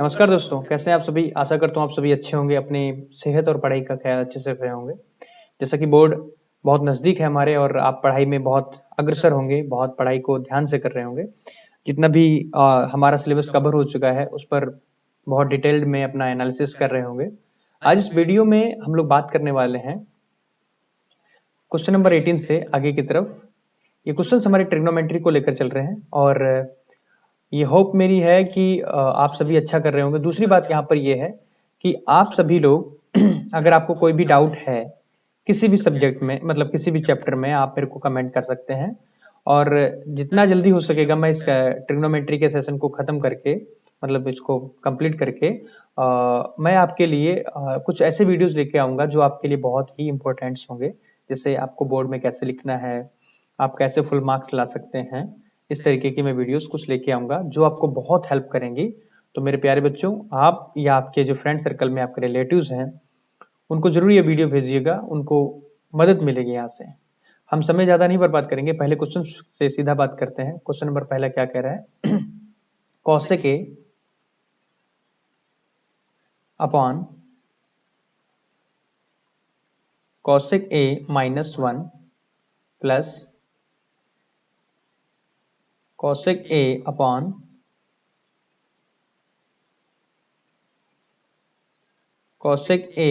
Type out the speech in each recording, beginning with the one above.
नमस्कार दोस्तों, कैसे हैं आप सभी? आशा करता हूँ आप सभी अच्छे होंगे, अपनी सेहत और पढ़ाई का ख्याल अच्छे से रख रहे होंगे। जैसा कि बोर्ड बहुत नज़दीक है हमारे और आप पढ़ाई में बहुत अग्रसर होंगे, बहुत पढ़ाई को ध्यान से कर रहे होंगे। जितना भी हमारा सिलेबस कवर हो चुका है, उस पर बहुत डिटेल्ड में अपना एनालिसिस कर रहे होंगे। आज इस वीडियो में हम लोग बात करने वाले हैं क्वेश्चन नंबर 18 से आगे की तरफ। ये क्वेश्चंस हमारे ट्रिग्नोमेट्री को लेकर चल रहे हैं और ये होप मेरी है कि आप सभी अच्छा कर रहे होंगे। दूसरी बात यहाँ पर ये है कि आप सभी लोग अगर आपको कोई भी डाउट है किसी भी सब्जेक्ट में, मतलब किसी भी चैप्टर में, आप मेरे को कमेंट कर सकते हैं और जितना जल्दी हो सकेगा मैं इस ट्रिग्नोमेट्री के सेशन को खत्म करके, मतलब इसको कंप्लीट करके मैं आपके लिए कुछ ऐसे वीडियोस लेके आऊंगा जो आपके लिए बहुत ही इंपॉर्टेंट्स होंगे। जैसे आपको बोर्ड में कैसे लिखना है, आप कैसे फुल मार्क्स ला सकते हैं, इस तरीके की मैं वीडियोस कुछ लेके आऊंगा जो आपको बहुत हेल्प करेंगी। तो मेरे प्यारे बच्चों, आप या आपके जो फ्रेंड सर्कल में आपके रिलेटिव्स हैं उनको जरूर ये वीडियो भेजिएगा, उनको मदद मिलेगी यहाँ से। हम समय ज्यादा नहीं बर्बाद करेंगे, पहले क्वेश्चन से सीधा बात करते हैं। क्वेश्चन नंबर पहला क्या कह रहा है? कौशिक ए अपॉन कौशिक ए -1 प्लस कौशिक ए अपॉन कौशिक ए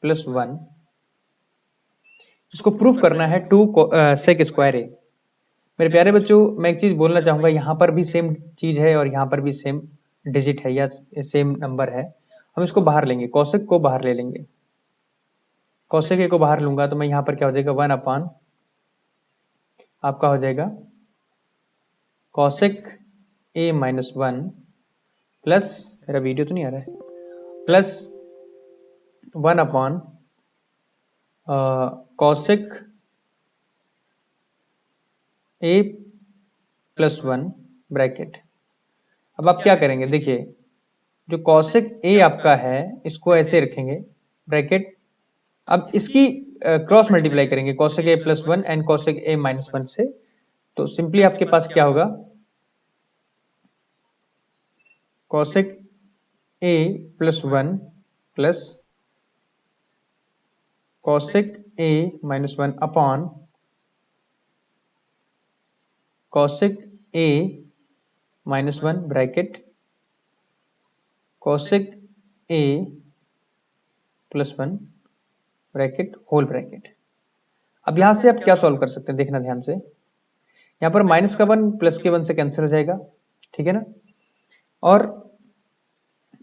+1। इसको प्रूफ करना है 2 सेक स्क्वायर ए। मेरे प्यारे बच्चों, मैं एक चीज बोलना चाहूंगा, यहाँ पर भी सेम चीज है और यहाँ पर भी सेम डिजिट है या सेम नंबर है। हम इसको बाहर लेंगे, कौशिक को बाहर ले लेंगे। कौशिक ए को बाहर लूंगा तो मैं यहाँ पर क्या हो जाएगा, 1 अपान आपका हो जाएगा कौशिक ए -1 प्लस, मेरा वीडियो तो नहीं आ रहा है, प्लस 1 अपॉन कौशिक ए +1 ब्रैकेट। अब आप क्या करेंगे, देखिए जो कौशिक ए आपका है इसको ऐसे रखेंगे ब्रैकेट। अब इसकी क्रॉस मल्टीप्लाई करेंगे कौशिक ए +1 एंड कौशिक ए -1 से। तो सिंपली आपके पास क्या होगा, कौशिक ए +1 प्लस कौशिक ए -1 अपॉन कौशिक ए -1 ब्रैकेट कौशिक ए +1 ब्रैकेट होल ब्रैकेट। अब यहां से आप क्या सॉल्व कर सकते हैं, देखना ध्यान से। यहाँ पर माइनस का 1 प्लस के 1 से कैंसिल हो जाएगा, ठीक है ना। और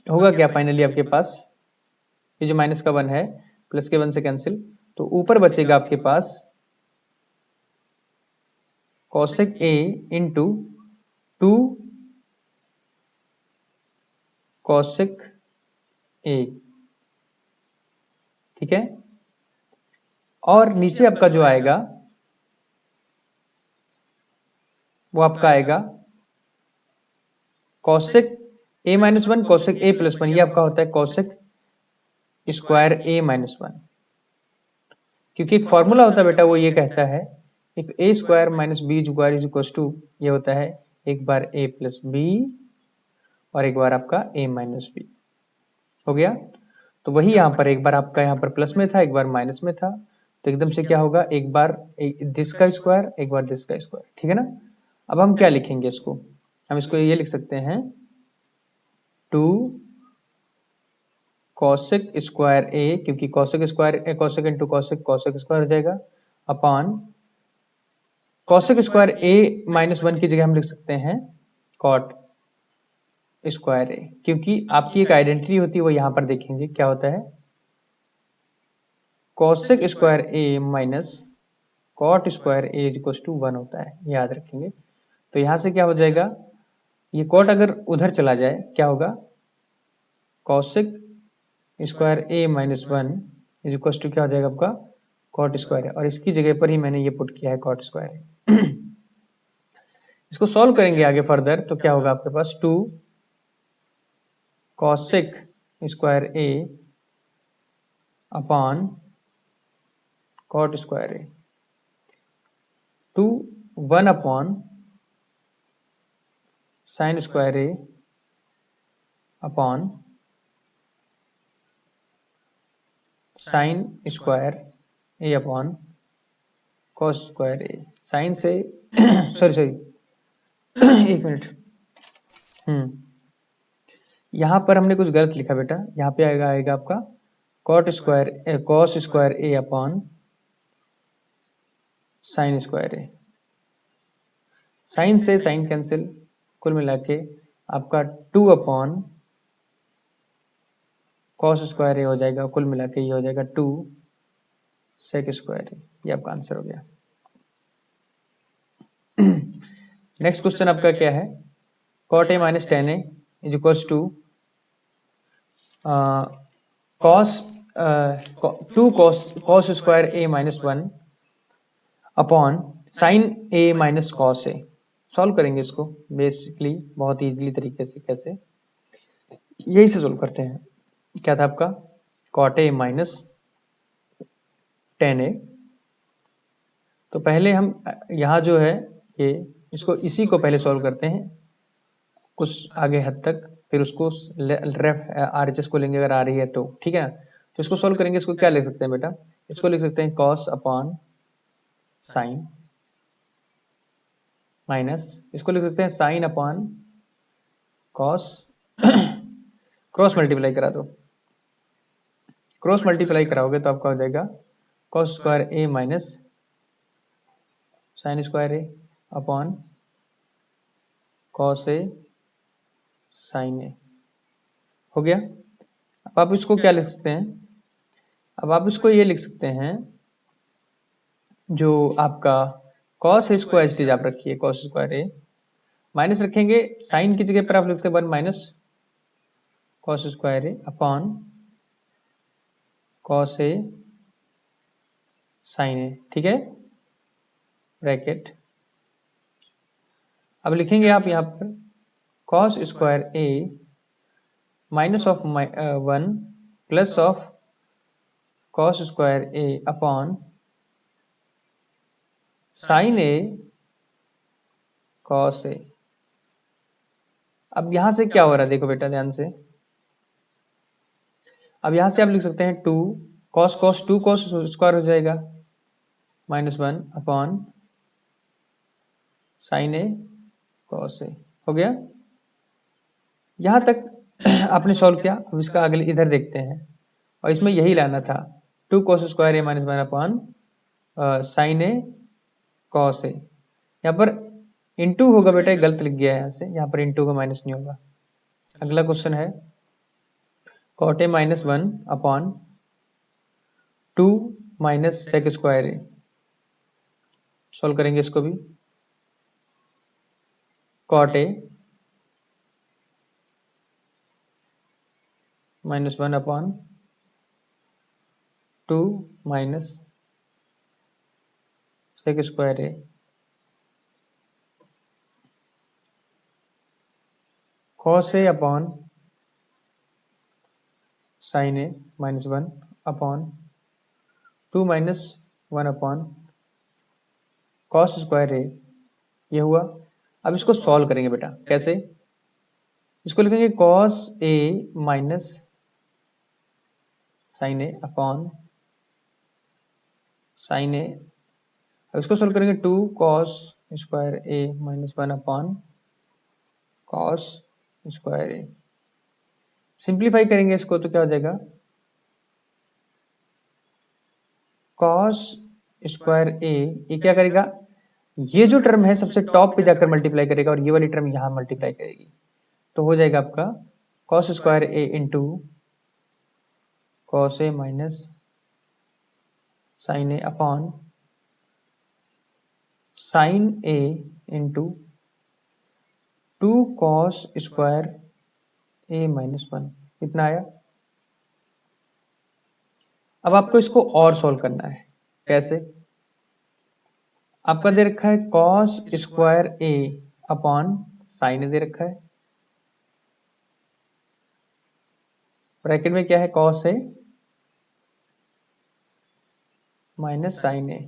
होगा क्या फाइनली आपके पास, ये जो माइनस का 1 है प्लस के 1 से कैंसिल, तो ऊपर बचेगा आपके पास कौशिक ए इंटू 2 कौशिक ए, ठीक है। और नीचे आपका जो आएगा वो आपका आएगा कौशिक ए -1 कौशिक ए +1, ये आपका होता है कौशिक स्क्वायर ए -1। क्योंकि एक फॉर्मूला होता है बेटा, वो ये कहता है एक A square minus B square is equal to, ये होता है एक बार ए प्लस बी और एक बार आपका ए माइनस बी। हो गया। तो वही यहाँ पर एक बार आपका यहाँ पर प्लस में था, एक बार माइनस में था, तो एकदम से क्या होगा, एक बार दिस का स्क्वायर, एक बार दिस का स्क्वायर, ठीक है ना। अब हम क्या लिखेंगे इसको, हम इसको ये लिख सकते हैं 2 कौशिक स्क्वायर ए, क्योंकि cosec square Kaushik into Kaushik cosec square हो जाएगा, अपॉन कौशिक स्क्वायर ए -1 की जगह हम लिख सकते हैं कॉट स्क्वायर ए, क्योंकि आपकी एक आइडेंटिटी होती है, वो यहां पर देखेंगे क्या होता है, cosec square A minus cot square A equal to 1 होता है, याद रखेंगे। तो यहां से क्या हो जाएगा, ये कॉट अगर उधर चला जाए क्या होगा, cosec square A -1 is equal to क्या हो जाएगा आपका कॉट स्क्वायर है, और इसकी जगह पर ही मैंने ये पुट किया है कॉट स्क्वायर है। इसको सॉल्व करेंगे आगे फर्दर, तो क्या होगा आपके पास 2 Kaushik square A upon cot square A, 2 1 upon sine square A upon sine square A upon cos square A. Sign से सॉरी एक मिनट। यहाँ पर हमने कुछ गलत लिखा बेटा, यहाँ पे आएगा आपका cos square A upon sine square A. Sign से साइन कैंसिल, कुल मिला के आपका 2 अपॉन कॉस स्क्वायर ए हो जाएगा, कुल मिला के ये हो जाएगा 2 सेक स्क्वायर ए। ये आपका आंसर हो गया। नेक्स्ट क्वेश्चन आपका क्या है, cot A minus tan A is equals to cos square A minus 1 upon sine A minus cos A. Solve करेंगे इसको बेसिकली बहुत इजीली तरीके से। कैसे, यही से सॉल्व करते हैं। क्या था आपका, कॉट ए माइनस टेन ए। तो पहले हम यहाँ जो है ये इसको इसी को पहले सॉल्व करते हैं कुछ आगे हद तक, फिर उसको RHS को लेंगे अगर आ रही है तो, ठीक है। तो इसको सॉल्व करेंगे। इसको क्या लिख सकते हैं बेटा, इसको लिख सकते हैं कॉस अपॉन साइन माइनस, इसको लिख सकते हैं sine upon cos. Cross multiply करा दो, क्रॉस मल्टीप्लाई कराओगे तो आपका हो जाएगा cos square A minus sine square A upon cos A sine ए। हो गया। अब आप इसको क्या लिख सकते हैं, अब आप इसको ये लिख सकते हैं, जो आपका कॉस है इसको एज इट इज आप रखिए, कॉस स्क्वायर ए माइनस रखेंगे, साइन की जगह पर आप लिखते हैं 1 minus cos square A upon cos A sine A, ठीक है, ब्रैकेट। अब लिखेंगे आप यहाँ पर cos square A minus of 1 plus of cos square A upon sine A cos A. अब यहां से क्या हो रहा है देखो बेटा ध्यान से, अब यहां से आप लिख सकते हैं 2 कॉस कॉस 2 कॉस स्क्वायर हो जाएगा minus 1 upon sine A cos ए। हो गया। यहां तक आपने सॉल्व किया। अब इसका अगले इधर देखते हैं, और इसमें यही लाना था 2 cos square A minus 1 upon sine A cos ए। यहाँ पर इंटू होगा बेटा, गलत लिख गया है यहाँ से, यहाँ पर इंटू का माइनस नहीं होगा। अगला क्वेश्चन है cot A minus 1 upon 2 minus sec square A. Solve करेंगे इसको भी, cot A minus 1 upon 2 minus sec square A cos A upon sine A minus 1 upon 2 minus 1 upon cos square A. ये हुआ। अब इसको सॉल्व करेंगे बेटा। कैसे, इसको लिखेंगे cos A minus sign A upon sine ए। अब इसको सॉल्व करेंगे 2 cos square A minus 1 upon cos square A. Simplify करेंगे इसको तो क्या हो जाएगा, कॉस स्क्वायर ए, ये क्या करेगा, ये जो टर्म है सबसे टॉप पे जाकर मल्टीप्लाई करेगा और ये वाली टर्म यहां मल्टीप्लाई करेगी, तो हो जाएगा आपका cos square A into cos A minus sign A upon sine A into 2 cos square A minus 1। कितना आया। अब आपको इसको और सॉल्व करना है। कैसे, आपका दे रखा है cos square A upon sign दे रखा है, ब्रैकेट में क्या है cos A minus sign A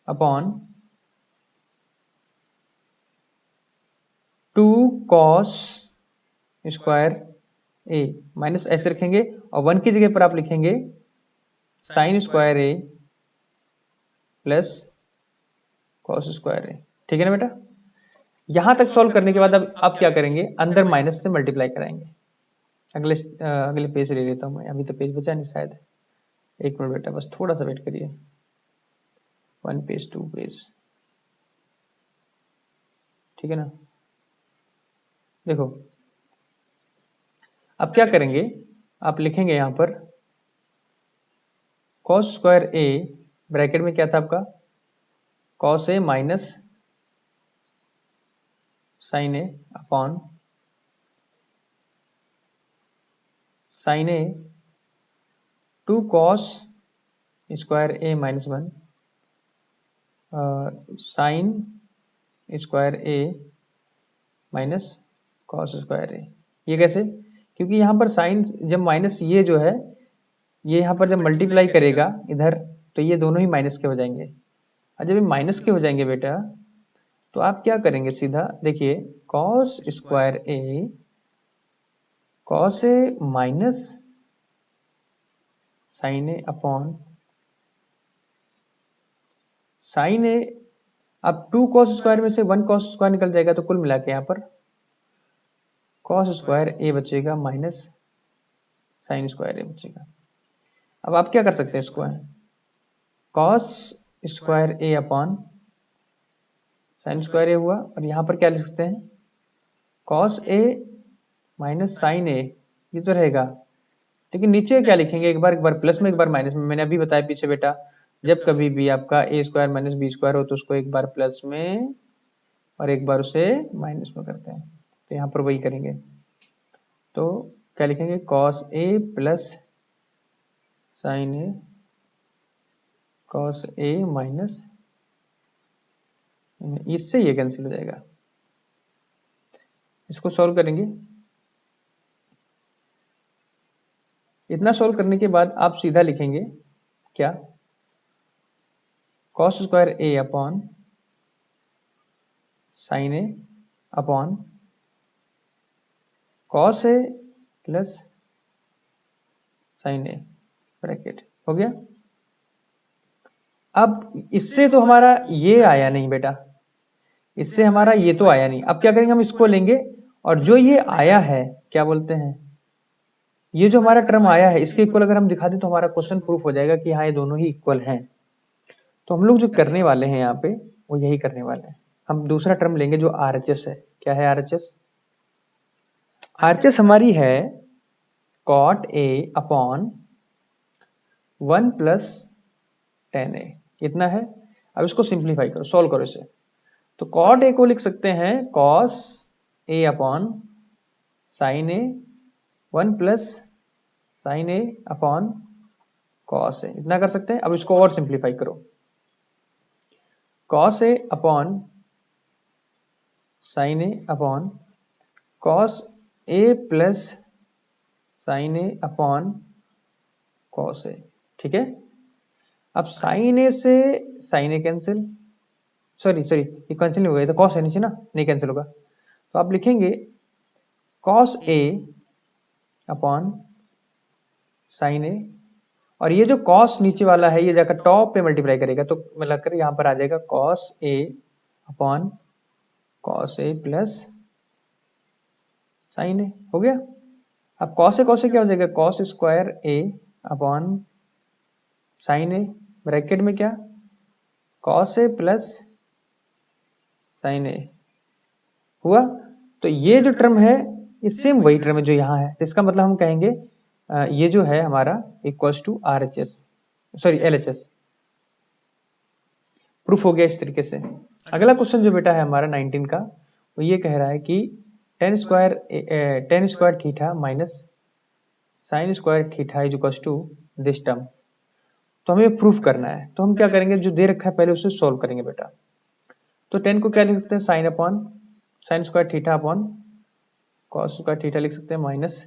upon 2 cos square A minus ऐसे रखेंगे और 1 की जगह पर आप लिखेंगे साइन स्क्वायर ए प्लस कॉस स्क्वायर ए। ठीक है ना बेटा। यहां तक सॉल्व करने के बाद अब आप क्या करेंगे, अंदर माइनस से मल्टीप्लाई कराएंगे। अगले पेज ले लेता हूं मैं, अभी तो पेज बचा नहीं शायद। एक मिनट बेटा, बस थोड़ा सा वेट करिए। 1 पेज 2 पेज, ठीक है ना। देखो अब क्या करेंगे, आप लिखेंगे यहां पर कॉस स्क्वायर ए, ब्रैकेट में क्या था आपका, cos A minus sign A upon sine A 2 cos square A minus 1 sine square A minus cos square A. ये कैसे, क्योंकि यहाँ पर साइन जब माइनस ये जो है, ये यहाँ पर जब मल्टीप्लाई करेगा इधर, तो ये दोनों ही माइनस के हो जाएंगे। और जब ये माइनस के हो जाएंगे बेटा, तो आप क्या करेंगे, सीधा देखिए cos square A, cos A minus sign A upon sine ए। अब 2 कॉस स्क्वायर में से 1 कॉस स्क्वायर निकल जाएगा, तो कुल मिला के यहाँ पर कॉस स्क्वायर ए बचेगा माइनस साइन स्क्वायर ए बचेगा। अब आप क्या कर सकते हैं, इसको cos square A upon sine square ए हुआ, और यहां पर क्या लिख सकते हैं, कॉस ए माइनस साइन ए, ये तो रहेगा। लेकिन नीचे क्या लिखेंगे, एक बार प्लस में एक बार माइनस में। मैंने अभी बताया पीछे बेटा, जब कभी भी आपका ए स्क्वायर माइनस बी स्क्वायर हो, तो उसको एक बार प्लस में और एक बार उसे माइनस में करते हैं। तो यहाँ पर वही करेंगे, तो क्या लिखेंगे, cos A plus sign A cos A minus, इससे ये कैंसिल हो जाएगा। इसको सॉल्व करेंगे। इतना सॉल्व करने के बाद आप सीधा लिखेंगे क्या, cos square A upon sine A upon cos A plus sign A, bracket हो गया। अब इससे तो हमारा ये आया नहीं बेटा, इससे हमारा ये तो आया नहीं। अब क्या करेंगे, हम इसको लेंगे और जो ये आया है, क्या बोलते हैं, ये जो हमारा टर्म आया है, इसके इक्वल अगर हम दिखा दें तो हमारा क्वेश्चन प्रूफ हो जाएगा कि हाँ ये दोनों ही इक्वल हैं। तो हम लोग जो करने वाले हैं यहाँ पे, वो यही करने वाले हैं। हम दूसरा टर्म लेंगे जो आरएचएस है। क्या है आरएचएस, आरएचएस हमारी है cot A upon 1 plus tan A, कितना है। अब इसको सिंप्लीफाई करो, सॉल्व करो इसे। तो कॉट ए को लिख सकते हैं cos A upon sine A 1 plus sign A upon cos ए, इतना कर सकते हैं। अब इसको और सिंप्लीफाई करो, cos A upon sine A upon cos A plus sign A upon cos ए, ठीक है। अब साइन ए से साइन ए कैंसिल, सॉरी ये कैंसिल नहीं होगा, ये तो कॉस है नीचे ना, नहीं कैंसिल होगा। तो आप लिखेंगे कॉस ए अपॉन साइन ए, और ये जो कॉस नीचे वाला है ये जाकर टॉप पे मल्टीप्लाई करेगा, तो मिलाकर यहां पर आ जाएगा cos A upon cos A plus sign ए, हो गया। अब कॉस ए क्या हो जाएगा, cos square A upon sine A, bracket में क्या, कॉस ए प्लस साइन ए हुआ। तो ये जो टर्म है, ये सेम वही टर्म है जो यहाँ है। तो इसका मतलब हम कहेंगे ये जो है हमारा equals to RHS, sorry LHS. Proof हो गया इस तरीके से। अगला क्वेश्चन जो बेटा है हमारा 19 का, वो ये कह रहा है कि tan square theta minus sine square theta is equals to this term. तो हमें प्रूफ करना है, तो हम क्या करेंगे, जो दे रखा है पहले उसे सॉल्व करेंगे बेटा। तो 10 को क्या लिख सकते हैं, sine upon sine square theta upon cos square theta लिख सकते हैं, माइनस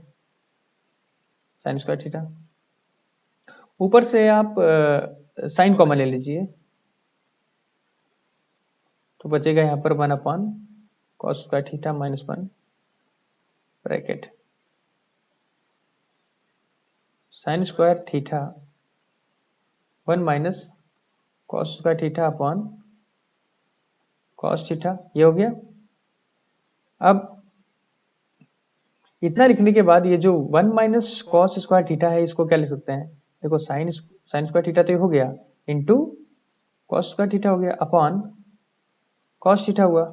साइन स्क्वायर थीटा। ऊपर से आप साइन कॉमन ले लीजिए, तो बचेगा यहाँ पर 1 upon cos square theta minus 1 bracket sign square theta 1 minus cos square theta upon cos theta, ये हो गया। अब इतना लिखने के बाद ये जो 1 माइनस कॉस स्क्वायर थीटा है, इसको क्या लिख सकते हैं? देखो साइन स्क्वायर थीटा तो ये हो गया, इंटू कॉस स्क्वायर थीटा हो गया, अपॉन कॉस थीटा हुआ।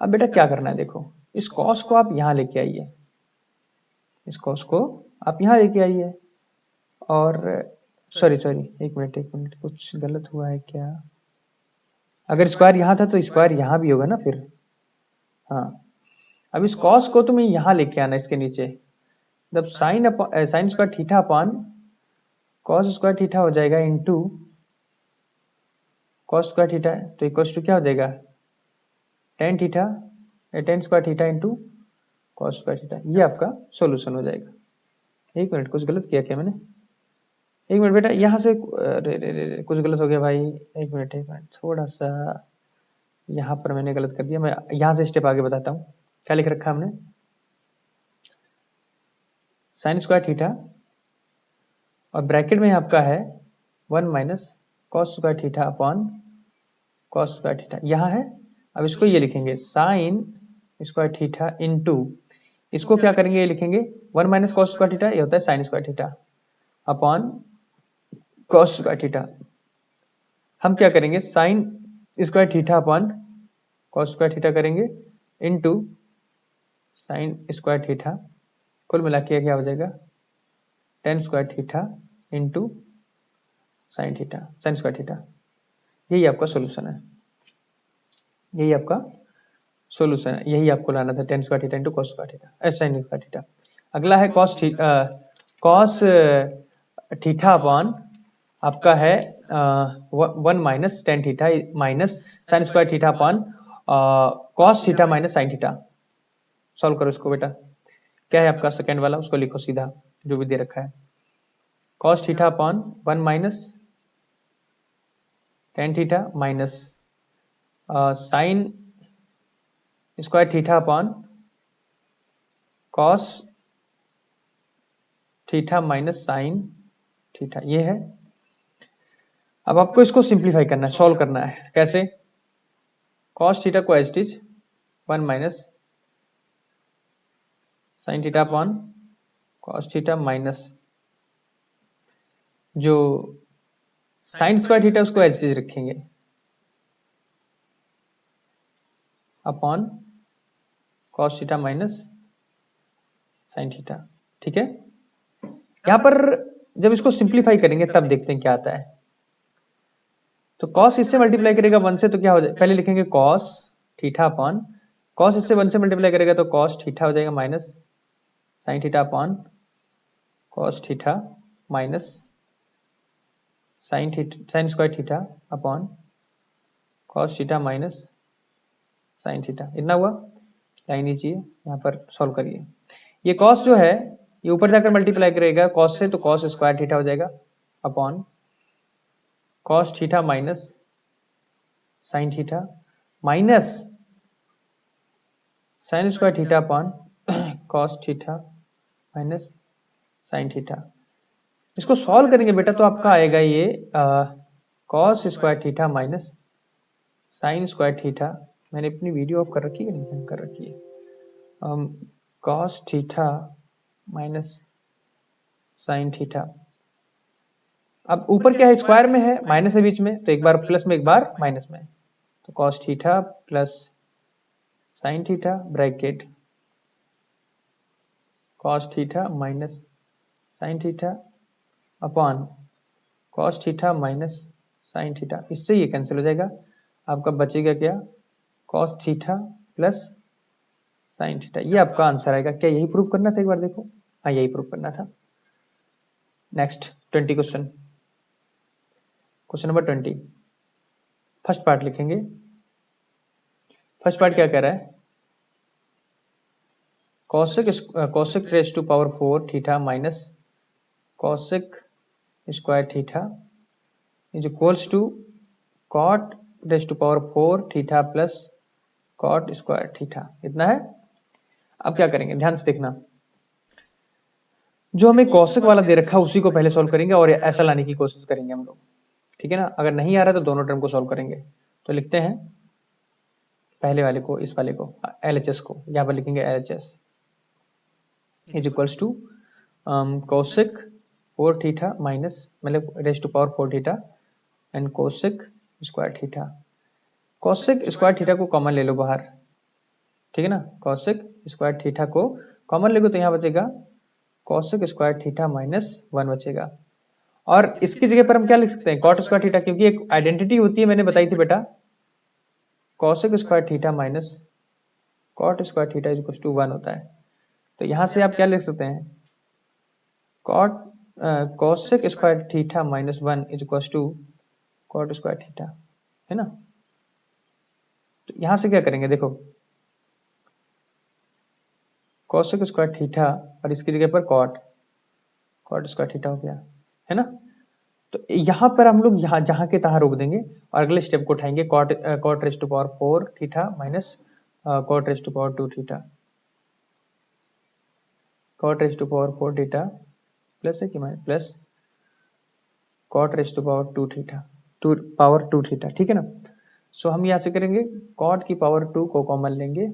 अब बेटा क्या करना है, देखो इस कॉस को आप यहाँ लेके आइए, इस कॉस को आप यहाँ लेके आइए, और सॉरी एक मिनट कुछ गलत हुआ है क्या? अगर स्क्वायर यहाँ था तो स्क्वायर यहाँ भी होगा ना फिर। हाँ, अब इस कॉस को तुम्हें यहाँ लेके आना, इसके नीचे, जब sign square theta upon cos square theta हो जाएगा इंटू कॉस स्क्वायर थीटा, तो इक्वल्स टू क्या हो जाएगा? Tan theta, ten square theta into cos square theta. ये आपका सॉल्यूशन हो जाएगा। एक मिनट, कुछ गलत किया क्या मैंने? एक मिनट बेटा, यहाँ से कुछ गलत हो गया भाई। एक मिनट थोड़ा सा यहाँ पर मैंने गलत कर दिया। मैं यहाँ से स्टेप आगे बताता हूँ। क्या लिख रखा हमने? साइन स्क्वायर थीटा और ब्रैकेट में आपका है 1 minus cos square theta upon cos square theta, यहाँ है। अब इसको ये लिखेंगे साइन स्क्वायर थीटा इंटू, इसको क्या करेंगे, ये लिखेंगे 1 माइनस कॉस स्क्वायर थीटा, ये होता है sign square theta upon cos square theta. हम क्या करेंगे, sign square theta upon cos square theta करेंगे इंटू साइन स्क्वायर थीटा, कुल मिला के क्या हो जाएगा? Ten square theta into sine theta, sign square theta. यही आपका सॉल्यूशन है, यही आपका सॉल्यूशन है, यही आपको लाना था, ten square theta into cos square theta, sign square theta. अगला है कॉस थीटा अपॉन आपका है 1 minus tan theta minus sine square theta upon cos theta minus sine theta. Solve करो इसको बेटा। क्या है आपका सेकेंड वाला, उसको लिखो सीधा जो भी दे रखा है। Cos theta upon 1 minus tan theta minus sine square theta upon cos theta minus sine theta, ये है। अब आपको इसको सिंप्लीफाई करना है, सॉल्व करना है। कैसे? कॉस थीटा को as it is 1 minus sine theta upon cos theta minus जो साइन स्क्वायर थीटा उसको एज इट इज रखेंगे upon cos theta minus sine theta. ठीक है, यहां पर जब इसको सिंप्लीफाई करेंगे तब देखते हैं क्या आता है। तो कॉस इससे मल्टीप्लाई करेगा 1 से, तो क्या हो जाएगा? पहले लिखेंगे कॉस थीटा अपॉन कॉस, इससे 1 से मल्टीप्लाई करेगा तो कॉस थीटा हो जाएगा minus sine theta upon cos theta minus sine square theta upon cos theta minus sine theta. इतना हुआ, लाइन नीचे यहाँ पर सॉल्व करिए। ये कॉस जो है ये ऊपर जाकर मल्टीप्लाई करेगा कॉस से, तो कॉस स्क्वायर थीटा हो जाएगा upon cos theta minus sine theta minus sine square theta upon cos theta minus sine theta. इसको सॉल्व करेंगे बेटा तो आपका आएगा ये cos square theta minus sine square theta. मैंने अपनी वीडियो ऑफ कर रखी है, नहीं कर रखी है। Cos theta minus sine theta. अब ऊपर क्या है, स्क्वायर में है, माइनस है बीच में, तो एक बार प्लस में एक बार माइनस में, तो cos theta plus sine theta bracket cos theta minus sine theta upon cos theta minus sine theta. इससे ये कैंसिल हो जाएगा, आपका बचेगा क्या? Cos theta plus sine theta. ये आपका आंसर आएगा। क्या यही प्रूव करना था? एक बार देखो, हाँ यही प्रूव करना था। Next 20 question number 20, first part लिखेंगे। फर्स्ट पार्ट क्या कह रहा है? Cosec raise to power 4 theta minus cosec square theta is equals to cot raise to power 4 theta plus cot square theta. इतना है। अब क्या करेंगे, ध्यान से देखना, जो हमें कौशिक वाला दे रखा है उसी को पहले सॉल्व करेंगे और ऐसा लाने की कोशिश करेंगे हम लोग, ठीक है ना। अगर नहीं आ रहा तो दोनों टर्म को सॉल्व करेंगे। तो लिखते हैं पहले वाले को, इस वाले को, LHS को, यहाँ पर लिखेंगे LHS is equals to cosec 4 theta minus, मतलब raise to power 4 theta and cosec square theta. Cosec square theta को कॉमन ले लो बाहर, ठीक है ना। कोसेक स्क्वायर थीटा को कॉमन ले लो तो यहाँ बचेगा कोसेक स्क्वायर थीटा माइनस 1 बचेगा। और इसकी जगह पर हम क्या लिख सकते हैं, कॉट स्क्वायर थीटा, क्योंकि एक आइडेंटिटी होती है, मैंने बताई थी बेटा, cosec square theta minus cot square theta is equal to 1 होता है। तो यहां से आप क्या लिख सकते हैं, cot cosec square theta minus 1 is equal to cot square theta, है ना। तो यहां से क्या करेंगे, देखो कोसेक स्क्वायर थीटा और इसकी जगह पर कॉट स्क्वायर थीटा हो गया, है ना। तो यहां पर हम लोग यहाँ जहां के तहां रोक देंगे और अगले स्टेप को उठाएंगे, cot raise to power 4 theta minus cot raise to power 2 theta, cot raise to power 4 theta plus है कि minus plus cot raise to power 2 theta, to power 2 theta, ठीक है ना। सो हम यहाँ से करेंगे कॉट की पावर 2 को कॉमन लेंगे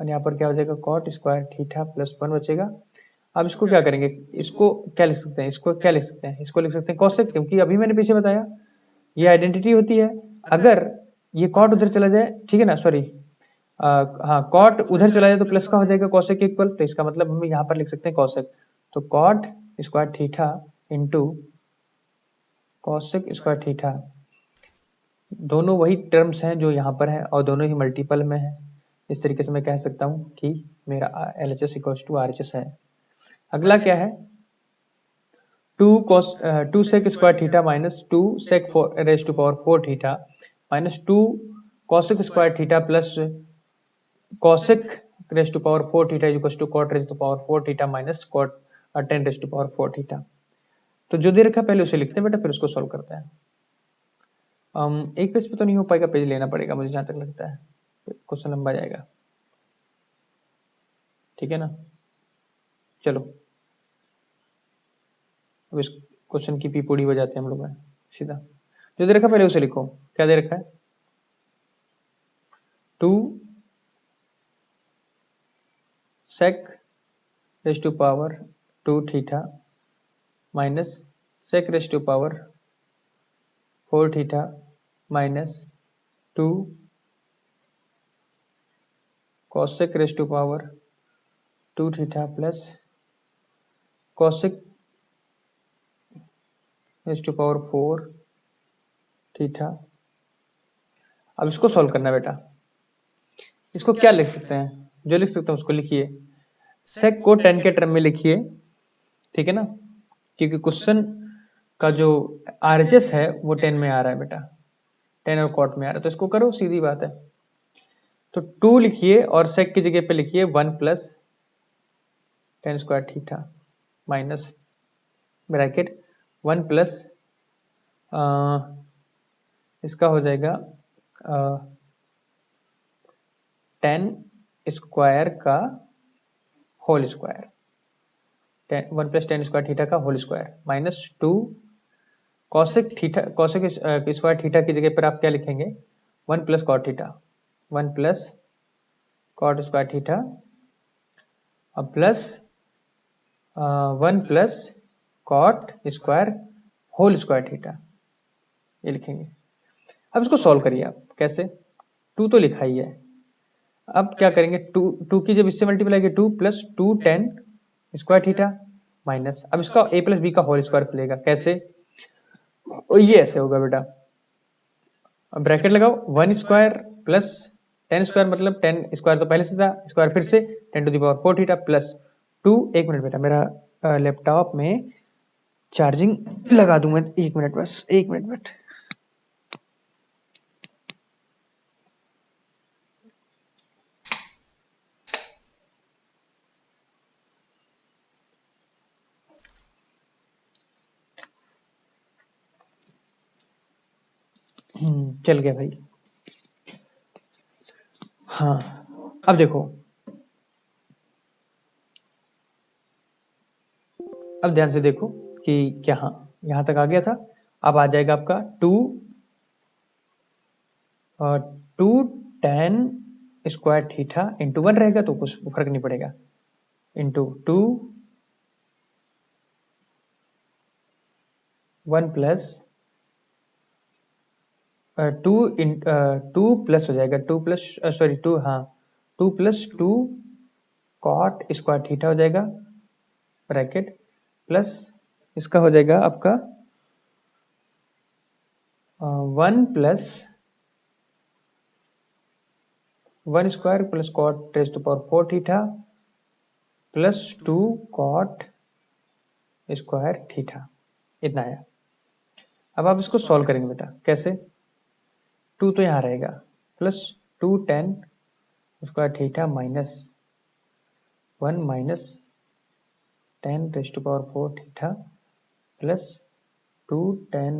और यहाँ पर क्या हो जाएगा, कॉट स्क्वायर थीटा प्लस 1 बचेगा। अब इसको क्या करेंगे, इसको क्या लिख सकते हैं, इसको क्या लिख सकते हैं, इसको लिख सकते हैं कोसेक, क्योंकि अभी मैंने पीछे बताया ये आइडेंटिटी होती है। अगर ये कॉट उधर चला जाए, ठीक है ना, सॉरी, हाँ कॉट उधर चला जाए तो प्लस का हो जाएगा कोसेक इक्वल, तो इसका मतलब हम यहाँ पर लिख सकते हैं कोसेक। तो cot square theta into cosec square theta, दोनों वही टर्म्स हैं जो यहाँ पर है और दोनों ही मल्टीपल में है। इस तरीके से मैं कह सकता हूँ कि मेरा LHS इक्वल्स टू RHS है। अगला क्या है, 2 sec square theta minus 2 sec raise to power 4 theta minus 2 cosec square theta plus cosec raise to power 4 theta is equals to cot raise to power 4 theta minus cot 10 raise to power 4 theta. तो जो दे रखा है पहले उसे लिखते हैं बेटा, फिर उसको सॉल्व करते हैं। एक पेज पे तो नहीं हो पाएगा, पेज लेना पड़ेगा मुझे जहां तक लगता है, क्वेश्चन लंबा जाएगा, ठीक है ना। चलो अब इस क्वेश्चन की पीपोड़ी बजाते हैं हम लोग, सीधा जो दे रखा है पहले उसे लिखो। क्या दे रखा है, 2 sec raise to power 2 theta minus sec raise to power 4 theta minus 2 cosec raise to power 2 theta plus cosec raise to power 4 theta. अब इसको सॉल्व करना है बेटा। इसको क्या लिख सकते हैं, जो लिख सकते हैं उसको लिखिए, सेक को 10 के टर्म में लिखिए, ठीक है ना, क्योंकि क्वेश्चन का जो RHS है वो 10 में आ रहा है बेटा, 10 और कॉट में आ रहा है, तो इसको करो, सीधी बात है। तो 2 लिखिए और सेक की जगह पे लिखिए 1 plus 10 square theta minus bracket 1 plus इसका हो जाएगा 10 स्क्वायर का whole square, 1 plus 10 square theta का whole square minus 2 cosec theta, cosec square theta की जगह पर आप क्या लिखेंगे, 1 plus cot theta, 1 plus cot square theta अब plus 1 plus cot square whole square theta, ये लिखेंगे। अब इसको सॉल्व करिए आप, कैसे, 2 तो लिखा ही है, अब क्या करेंगे, 2 की जब इससे मल्टीप्लाई किया 2 प्लस 2 10 स्क्वायर थीटा माइनस, अब इसका a प्लस बी का होल स्क्वायर खुलेगा, कैसे, ये ऐसे होगा बेटा, अब ब्रैकेट लगाओ 1 स्क्वायर प्लस 10 स्क्वायर, मतलब 10 स्क्वायर तो पहले से था, स्क्वायर फिर से 10 to the power 4 theta plus 2, एक मिनट बेटा मेरा लैपटॉप में चार्जिंग लगा दूं मैं, एक मिनट बस, एक मिनट। चल गया भाई। हाँ अब देखो, अब ध्यान से देखो कि क्या, हाँ यहाँ तक आ गया था। अब आ जाएगा आपका 2 tan स्क्वायर थीटा इंटू 1 रहेगा तो कुछ फर्क नहीं पड़ेगा, इंटू 1 प्लस 2 प्लस हो जाएगा 2 प्लस सॉरी 2, हाँ 2 प्लस 2 कॉट स्क्वायर थीटा हो जाएगा ब्रैकेट, प्लस इसका हो जाएगा आपका 1 plus 1 square plus cot raise to power 4 theta plus 2 cot square theta, इतना है। अब आप इसको सॉल्व करेंगे बेटा, कैसे? 2 तो यहाँ रहेगा plus 2 tan square theta minus 1 minus 10 raise to power 4 theta plus 2 tan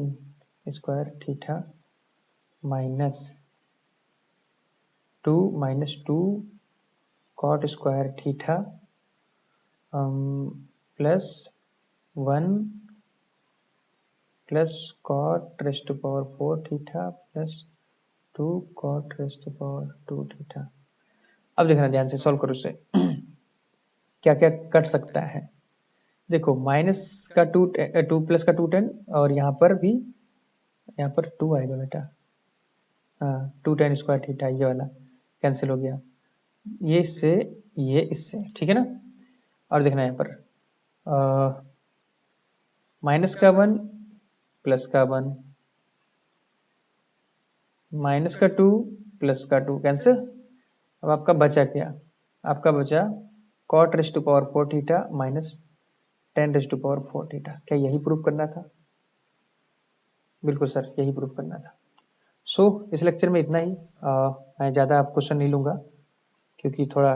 square theta minus 2 cot square theta plus 1 plus cot raise to power 4 theta plus 2 cot raise to power 2 theta. अब देखना ध्यान से, solve करो इसे। क्या क्या cut सकता है, देखो माइनस का 2 प्लस का 2 tan, और यहाँ पर भी, यहाँ पर 2 आएगा बेटा, हाँ 2 tan स्क्वायर थीटा, ये वाला कैंसिल हो गया, ये इससे, ये इससे, ठीक है ना। और देखना यहाँ पर माइनस का 1 प्लस का 1 माइनस का 2 प्लस का 2 कैंसिल। अब आपका बचा क्या, आपका बचा cot raise to power 4 theta minus 10 raise to power 4 theta. क्या यही प्रूव करना था? बिल्कुल सर, यही प्रूव करना था। सो इस लेक्चर में इतना ही। मैं ज़्यादा आप क्वेश्चन नहीं लूँगा क्योंकि थोड़ा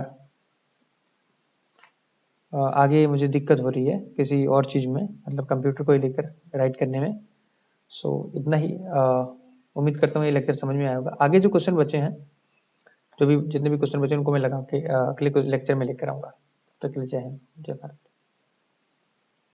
आगे मुझे दिक्कत हो रही है किसी और चीज़ में, मतलब कंप्यूटर को ही लेकर राइट करने में। सो इतना ही। उम्मीद करता हूँ ये लेक्चर समझ में आया होगा। आगे जो क्वेश्चन बचे हैं, जो भी जितने भी क्वेश्चन बचे उनको मैं लगा के अगले लेक्चर में लेकर आऊँगा। तब तक के लिए जय हिंद, जय भारत।